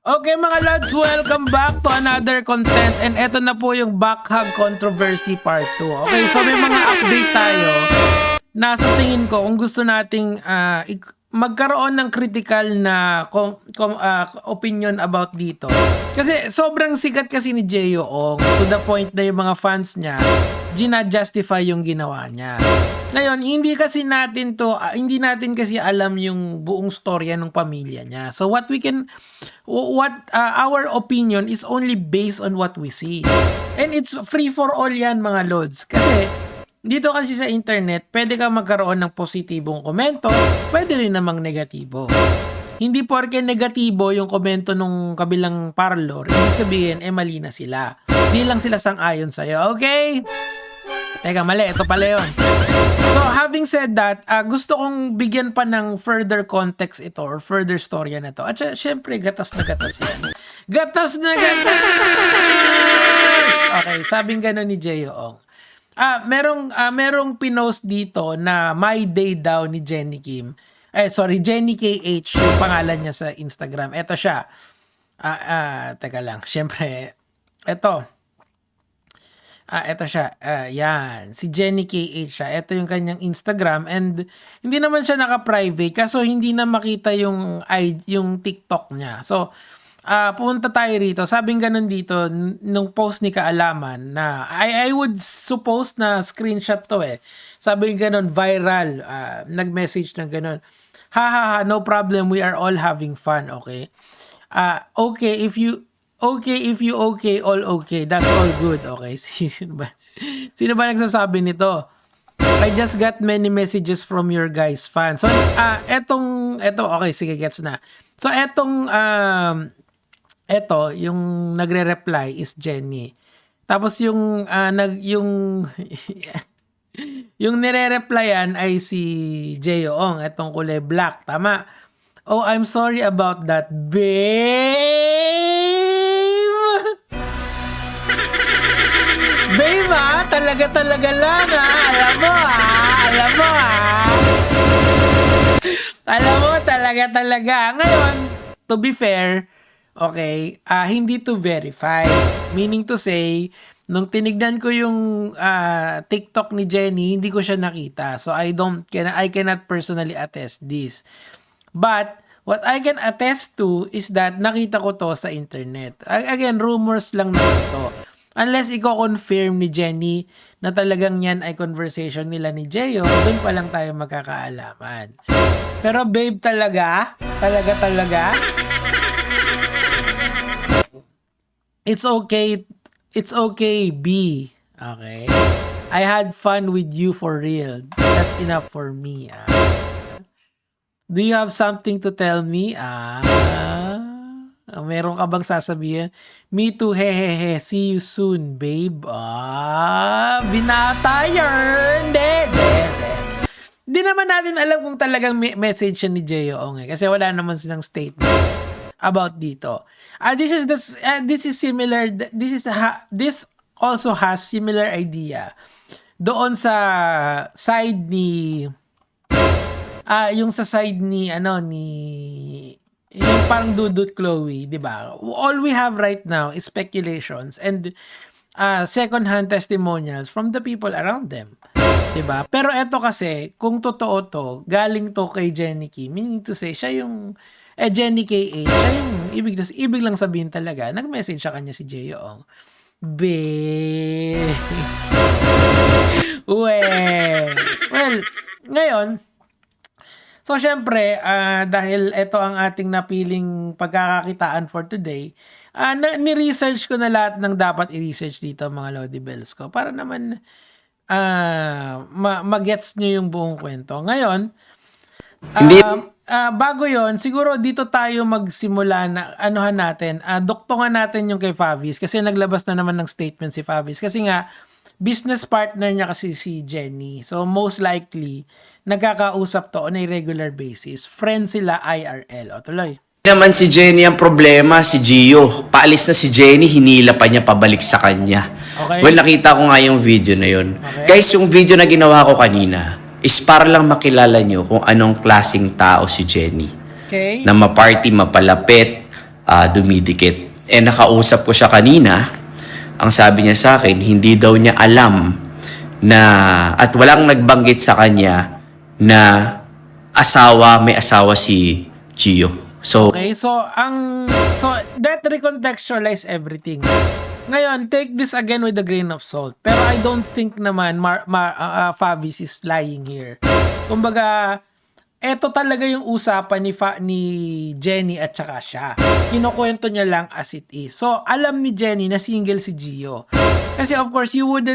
Okay mga lads, welcome back to another content and eto na po yung backhug controversy part 2. Okay, so may mga update tayo na sa tingin ko kung gusto nating magkaroon ng critical na opinion about dito. Kasi sobrang sikat kasi ni Jeyo Ong to the point na yung mga fans niya gina-justify yung ginawa niya. Ngayon, hindi natin kasi alam yung buong storya ng pamilya niya. So our opinion is only based on what we see. And it's free for all yan mga lods. Kasi dito kasi sa internet, pwede ka magkaroon ng positibong komento, pwede rin namang negatibo. Hindi porke negatibo yung komento nung kabilang parlor, ibig sabihin, mali na sila. Di lang sila sang-ayon sa'yo, okay? Teka, mali. Ito pala yun. So, having said that, gusto kong bigyan pa ng further context ito or further storya na to. At syempre, gatas na gatas yan. Gatas na gatas! Okay, sabing gano'n ni Jeyo Ong. Merong pinost dito na My Day daw ni Jenny Kim. Jenny KH yung pangalan niya sa Instagram. Ito siya. Teka lang. Syempre, ito siya. Yan. Si Jenny KH siya. Ito yung kanyang Instagram and hindi naman siya naka-private kaso hindi na makita yung TikTok niya. So, pumunta tayo rito. Sabing ganun dito nung post ni Kaalaman na I would suppose na screenshot to eh. Sabing ganun viral. Nag-message na ganun. Ha, no problem. We are all having fun, okay? Okay if you okay, all okay. That's all good. Okay. Sino ba nagsasabi nito? I just got many messages from your guys' fans. So, okay, sige, gets na. So, yung nagre-reply is Jenny. Tapos yung yung nire-replyan ay si Jeyo Ong, etong kulay black. Tama. Oh, I'm sorry about that, babe. Babe, talaga lang, Alam mo, Alam mo, talaga. Ngayon, to be fair, okay, hindi to verify. Meaning to say, nung tinignan ko yung TikTok ni Jenny, hindi ko siya nakita. So, I cannot personally attest this. But, what I can attest to is that nakita ko to sa internet. Again, rumors lang naman to. Unless i-confirm ni Jenny na talagang yan ay conversation nila ni Jeyo, doon pa lang tayo magkakaalaman. Pero babe talaga? Talaga? It's okay, B. Okay? I had fun with you for real. That's enough for me. Do you have something to tell me? Meron ka bang sasabihin? Me too, hehehe. See you soon, babe. Binata yun. Di naman natin alam kung talagang message siya ni Jeyo Ong kasi wala naman silang statement about dito. This also has similar idea doon sa side ni yung sa side ni yung parang Dudut Chloe, 'di ba? All we have right now is speculations and second-hand testimonials from the people around them. 'Di ba? Pero eto kasi, kung totoo to, galing to kay Jenny Kim, meaning to say, siya yung Jenny KH, siya yung ibig lang sabihin talaga, nag-message sa kanya si Jeyo Ong. Well, ngayon, so, syempre, dahil ito ang ating napiling pagkakakitaan for today, ni-research ko na lahat ng dapat i-research dito, mga Lodi Bells ko, para naman magets nyo yung buong kwento. Ngayon, bago yon siguro dito tayo magsimula na doktongan natin yung kay Favis, kasi naglabas na naman ng statement si Favis. Kasi nga, business partner niya kasi si Jenny. So, most likely, nagkakausap to on a regular basis. Friends sila IRL. O, tuloy. Naman si Jenny ang problema, si Gio. Paalis na si Jenny, hinila pa niya pabalik sa kanya. Okay. Well, nakita ko nga yung video na yun. Okay. Guys, yung video na ginawa ko kanina is para lang makilala nyo kung anong klaseng tao si Jenny. Okay. Na ma-party, mapalapit, dumidikit. Nakausap ko siya kanina, ang sabi niya sa akin, hindi daw niya alam na, at walang nagbanggit sa kanya na may asawa si Gio. So, Okay, so that recontextualize everything. Ngayon, take this again with a grain of salt. Pero I don't think naman Favis is lying here. Kumbaga, eto talaga yung usapan ni Jenny at saka siya. Kinukwento niya lang as it is. So, alam ni Jenny na single si Gio. Kasi of course, she would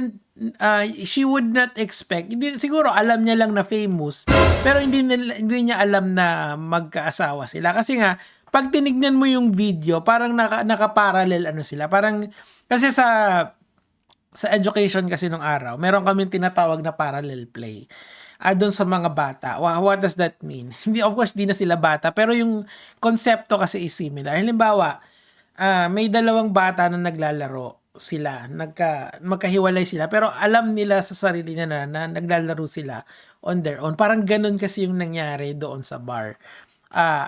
not expect, hindi, siguro alam niya lang na famous, pero hindi niya alam na magkaasawa sila. Kasi nga, pag tinignan mo yung video, parang naka-parallel sila. Parang, kasi sa education kasi nung araw, meron kaming tinatawag na parallel play. Doon sa mga bata. What does that mean? Hindi, of course, di na sila bata, pero yung konsepto kasi is similar. Halimbawa, may dalawang bata na naglalaro sila, magkahiwalay sila, pero alam nila sa sarili nila na naglalaro sila on their own. Parang ganun kasi yung nangyari doon sa bar.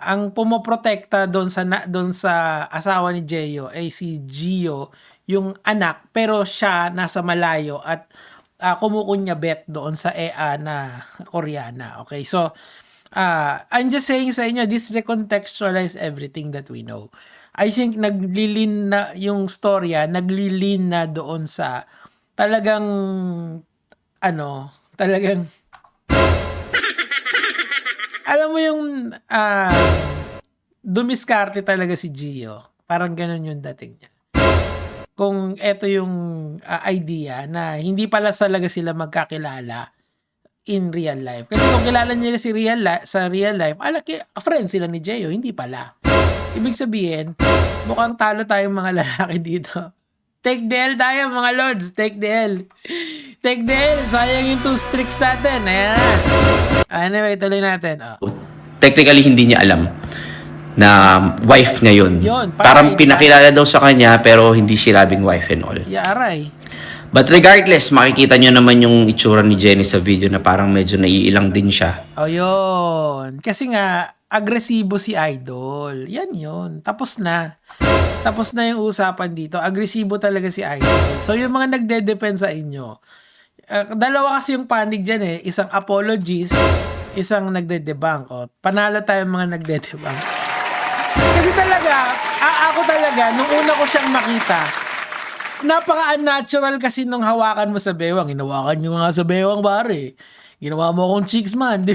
Ang pumoprotekta doon sa asawa ni Gio ay si Gio, yung anak, pero siya nasa malayo at kumukunyabet doon sa EA na Koreana. Okay, so I'm just saying sa inyo, this recontextualize everything that we know. I think naglilin na yung storya, naglilin na doon sa talagang alam mo yung dumiskarte talaga si Gio. Parang ganun yung dating niya. Kung eto yung idea na hindi pala talaga sila magkakilala in real life. Kasi kung kilala niya sa real life, friends sila ni Gio, hindi pala. Ibig sabihin, mukhang talo tayong mga lalaki dito. Take the L tayo mga lords, take the L. Take the L, sayang yung 2 streaks natin. Ayan. Anyway, tuloy natin. technically hindi niya alam na wife niya yun. Parang parang pinakilala daw sa kanya pero hindi sinabing wife and all. Aray. But regardless, makikita nyo naman yung itsura ni Jenny sa video na parang medyo naiilang din siya. Yun. Kasi nga, agresibo si Idol. Yan yun. Tapos na. Tapos na yung usapan dito. Agresibo talaga si Idol. So, yung mga nagde-depend sa inyo, dalawa kasi yung panig dyan eh. Isang apologist, isang nagde-debunk. Panalo tayong mga nagde-debunk. Kasi talaga, ako talaga, nung una ko siyang makita, napaka-unnatural kasi nung hawakan mo sa bewang. Hinawakan nyo nga sa bewang, pare. Ginawa mo akong chicks man.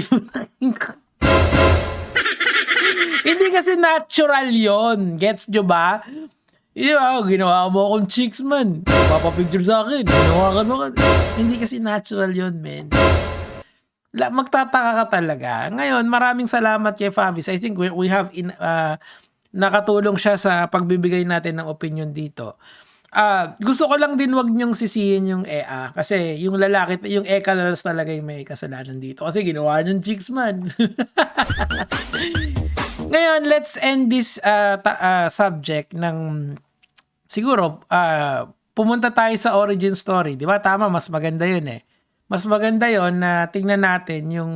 Hindi kasi natural yon. Gets nyo ba? Ginawa mo akong chicks man. Papapicture sa akin. Hinawakan mo ka. Hindi kasi natural yon, men. Magtataka ka talaga. Ngayon, maraming salamat kay Favis. I think we have nakatulong siya sa pagbibigay natin ng opinion dito. Gusto ko lang din wag niyong sisihin yung EA kasi yung lalaki, yung Eka talaga yung may kasalanan dito kasi ginawa niyong chicks man. Ngayon, let's end this subject ng siguro pumunta tayo sa origin story, di ba? Tama, mas maganda yun eh. Mas maganda yon na tingnan natin yung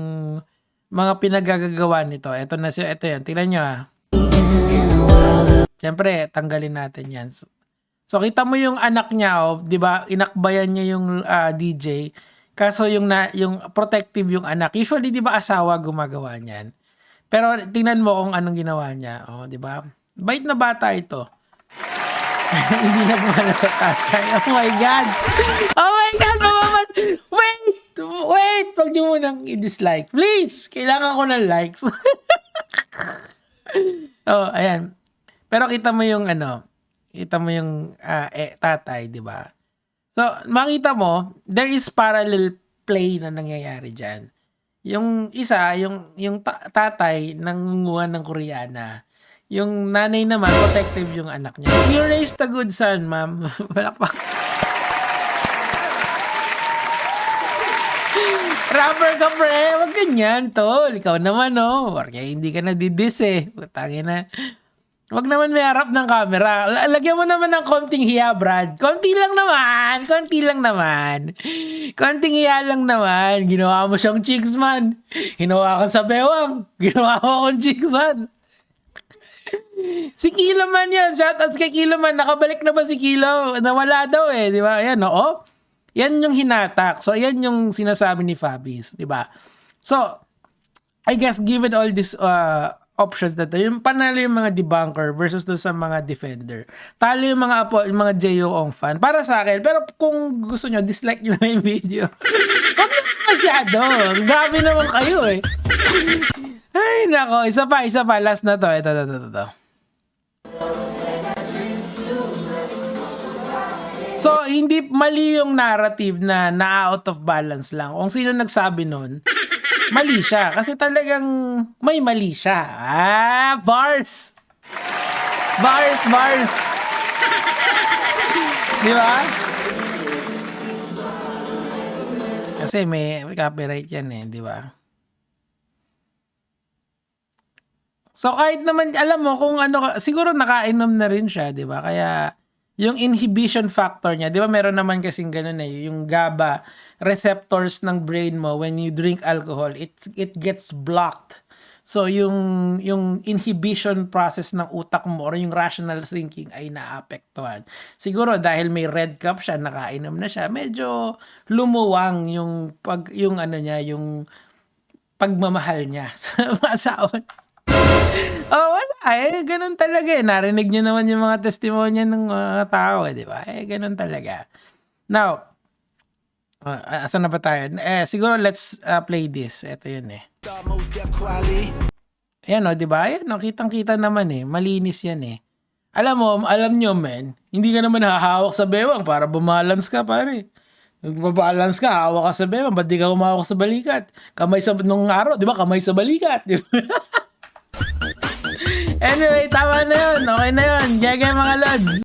mga pinagagagawa nito. Ito yan. Tingnan nyo Siyempre, tanggalin natin yan. So, kita mo yung anak niya, di ba? Inakbayan niya yung DJ. Kaso yung protective yung anak. Usually, di ba, asawa gumagawa niyan. Pero tingnan mo kung anong ginawa niya. Di ba? Bait na bata ito. Hindi na bumala sa tatay. Oh my God! Oh my God! Wait! Pag nyo mo nang i-dislike. Please! Kailangan ko ng likes. Ayan. Pero kita mo yung tatay, di ba? So, makita mo, there is parallel play na nangyayari dyan. Yung isa, yung tatay nangunguha ng Koreana. Yung nanay naman, protective yung anak niya. You raised a good son, ma'am. Balakpak. Rapper ka, pre. Wag ganyan, tol. Ikaw naman, Porque hindi ka nadidis eh. Putangin na. Wag naman may harap ng camera. Lagyan mo naman ng konting hiya, Brad. Konting hiya lang naman. Ginawa mo siyang chicks man. Hinawakan sa bewang. Ginawa mo akong chicks man. Si Kilo man yan. Shoutouts kay Kilo man. Nakabalik na ba si Kilo? Nawala daw eh. Di ba? Ayan, oo. Yan yung hinatak. So, yan yung sinasabi ni Fabis. Di ba? So, I guess given all these options na to, yung panalo yung mga debunker versus doon sa mga defender. Talo yung yung mga JO fan. Para sa akin. Pero kung gusto nyo, dislike nyo na yung video. Huwag na masyado. Grabe naman kayo eh. Ay, nako. Isa pa. Last na to. Ito. So, hindi mali yung narrative na out of balance lang. Kung sino nagsabi nun, mali siya. Kasi talagang may mali siya. Bars! Bars! Di ba? Kasi may copyright yan eh, di ba? So kahit naman, alam mo, kung ano, siguro nakainom na rin siya, di ba? Kaya yung inhibition factor niya, di ba meron naman kasing ganun eh, yung GABA receptors ng brain mo when you drink alcohol, it gets blocked. So yung inhibition process ng utak mo or yung rational thinking ay naapektuhan. Siguro dahil may red cup siya, nakainom na siya, medyo lumuwang yung yung pagmamahal niya sa asawa. Oh, wala eh. Ganun talaga eh. Narinig niyo naman yung mga testimonya ng mga tao eh, di ba? Ganun talaga. Now, asan na ba tayo? Siguro let's play this. Ito yun eh. Ayan o, di ba? Ayan o, kitang-kita naman eh. Malinis yan eh. Alam nyo men, hindi ka naman hahawak sa bewang para bumalance ka pare. Nagbabalance ka, hawak ka sa bewang, ba't di ka humawak sa balikat? Nung araw, di ba? Kamay sa balikat. Di ba? Anyway, tama na yun. Okay na yun. Gaya mga lods.